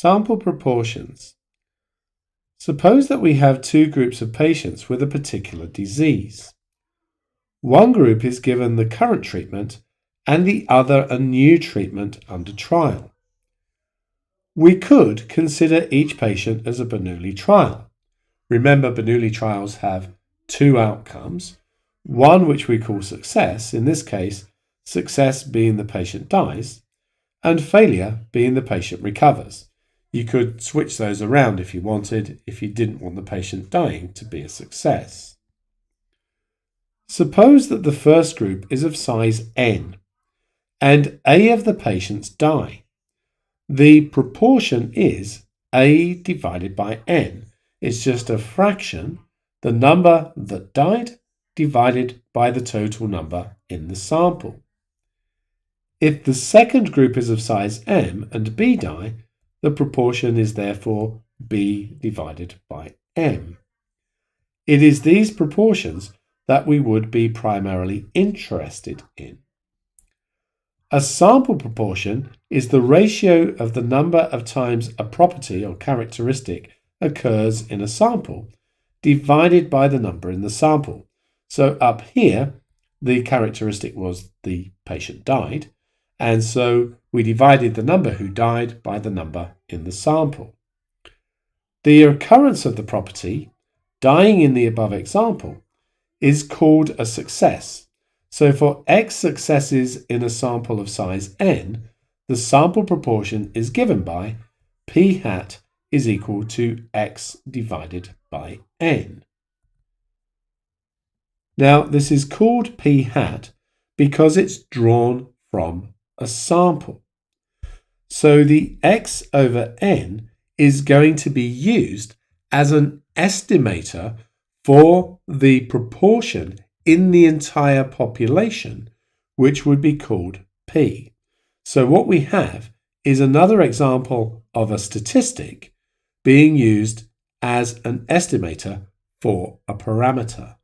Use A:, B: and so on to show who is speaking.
A: Sample proportions. Suppose that we have two groups of patients with a particular disease. One group is given the current treatment and the other a new treatment under trial. We could consider each patient as a Bernoulli trial. Remember, Bernoulli trials have two outcomes, one which we call success, in this case, success being the patient dies, and failure being the patient recovers. You could switch those around if you wanted, if you didn't want the patient dying to be a success. Suppose that the first group is of size n, and A of the patients die. The proportion is A divided by n. It's just a fraction, the number that died divided by the total number in the sample. If the second group is of size m and B die, the proportion is therefore B divided by m. It is these proportions that we would be primarily interested in. A sample proportion is the ratio of the number of times a property or characteristic occurs in a sample divided by the number in the sample. So up here, the characteristic was the patient died, and so we divided the number who died by the number in the sample. The occurrence of the property, dying in the above example, is called a success. So for x successes in a sample of size n, the sample proportion is given by p hat is equal to x divided by n. Now, this is called p hat because it's drawn from a sample. So the x over n is going to be used as an estimator for the proportion in the entire population, which would be called p. So what we have is another example of a statistic being used as an estimator for a parameter.